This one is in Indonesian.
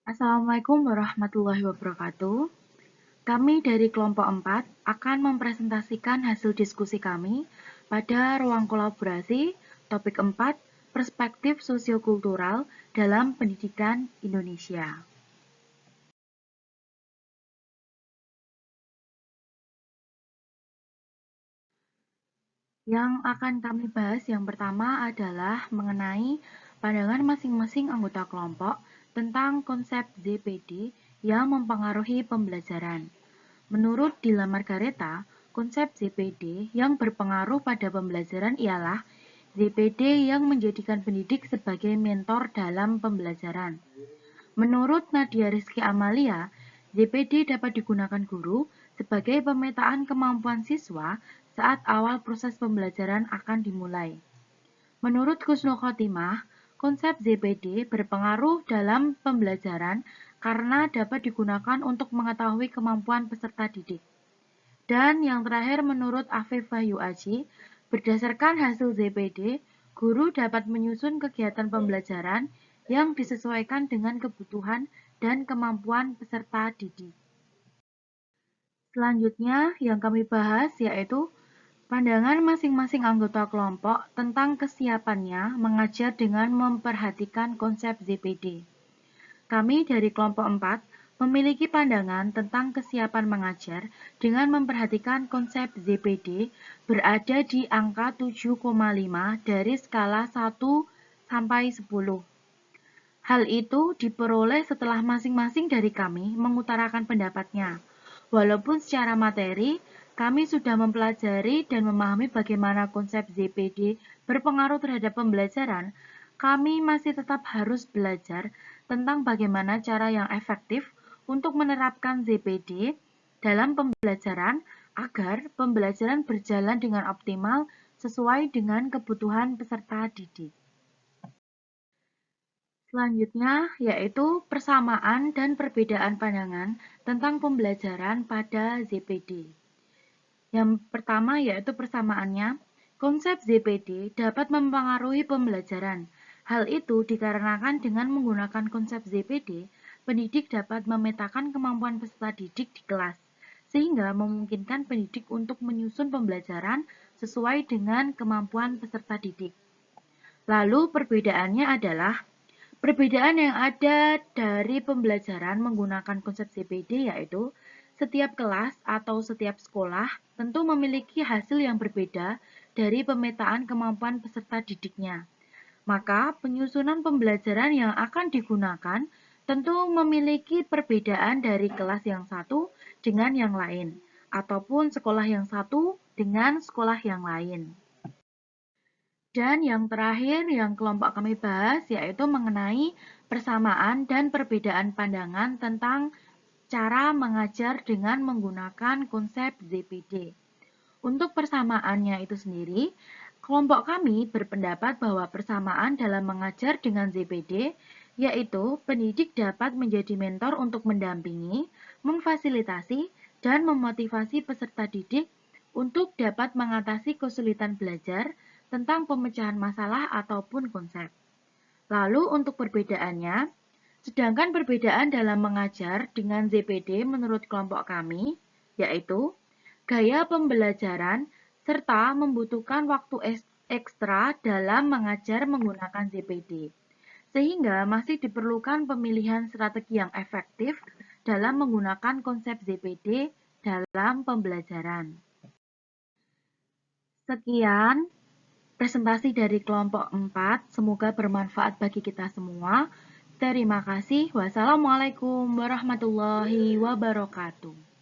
Assalamualaikum warahmatullahi wabarakatuh. Kami dari kelompok 4 akan mempresentasikan hasil diskusi kami pada ruang kolaborasi topik 4, perspektif sosiokultural dalam pendidikan Indonesia. Yang akan kami bahas yang pertama adalah mengenai pandangan masing-masing anggota kelompok tentang konsep ZPD yang mempengaruhi pembelajaran. Menurut Dila Margareta, konsep ZPD yang berpengaruh pada pembelajaran ialah ZPD yang menjadikan pendidik sebagai mentor dalam pembelajaran. Menurut Nadia Rizky Amalia, ZPD dapat digunakan guru sebagai pemetaan kemampuan siswa saat awal proses pembelajaran akan dimulai. Menurut Kusno Khotimah, konsep ZPD berpengaruh dalam pembelajaran karena dapat digunakan untuk mengetahui kemampuan peserta didik. Dan yang terakhir menurut Afif Wahyu Aji, berdasarkan hasil ZPD, guru dapat menyusun kegiatan pembelajaran yang disesuaikan dengan kebutuhan dan kemampuan peserta didik. Selanjutnya yang kami bahas yaitu pandangan masing-masing anggota kelompok tentang kesiapannya mengajar dengan memperhatikan konsep ZPD. Kami dari kelompok 4 memiliki pandangan tentang kesiapan mengajar dengan memperhatikan konsep ZPD berada di angka 7,5 dari skala 1 sampai 10. Hal itu diperoleh setelah masing-masing dari kami mengutarakan pendapatnya. Walaupun secara materi, kami sudah mempelajari dan memahami bagaimana konsep ZPD berpengaruh terhadap pembelajaran, kami masih tetap harus belajar tentang bagaimana cara yang efektif untuk menerapkan ZPD dalam pembelajaran agar pembelajaran berjalan dengan optimal sesuai dengan kebutuhan peserta didik. Selanjutnya yaitu persamaan dan perbedaan pandangan tentang pembelajaran pada ZPD. Yang pertama yaitu persamaannya, konsep ZPD dapat mempengaruhi pembelajaran. Hal itu dikarenakan dengan menggunakan konsep ZPD, pendidik dapat memetakan kemampuan peserta didik di kelas, sehingga memungkinkan pendidik untuk menyusun pembelajaran sesuai dengan kemampuan peserta didik. Lalu perbedaannya adalah perbedaan yang ada dari pembelajaran menggunakan konsep ZPD yaitu setiap kelas atau setiap sekolah tentu memiliki hasil yang berbeda dari pemetaan kemampuan peserta didiknya. Maka penyusunan pembelajaran yang akan digunakan tentu memiliki perbedaan dari kelas yang satu dengan yang lain, ataupun sekolah yang satu dengan sekolah yang lain. Dan yang terakhir yang kelompok kami bahas yaitu mengenai persamaan dan perbedaan pandangan tentang cara mengajar dengan menggunakan konsep ZPD. Untuk persamaannya itu sendiri, kelompok kami berpendapat bahwa persamaan dalam mengajar dengan ZPD yaitu pendidik dapat menjadi mentor untuk mendampingi, memfasilitasi, dan memotivasi peserta didik untuk dapat mengatasi kesulitan belajar tentang pemecahan masalah ataupun konsep. Lalu untuk perbedaannya, sedangkan perbedaan dalam mengajar dengan ZPD menurut kelompok kami, yaitu gaya pembelajaran serta membutuhkan waktu ekstra dalam mengajar menggunakan ZPD. Sehingga masih diperlukan pemilihan strategi yang efektif dalam menggunakan konsep ZPD dalam pembelajaran. Sekian presentasi dari kelompok 4, semoga bermanfaat bagi kita semua. Terima kasih. Wassalamualaikum warahmatullahi wabarakatuh.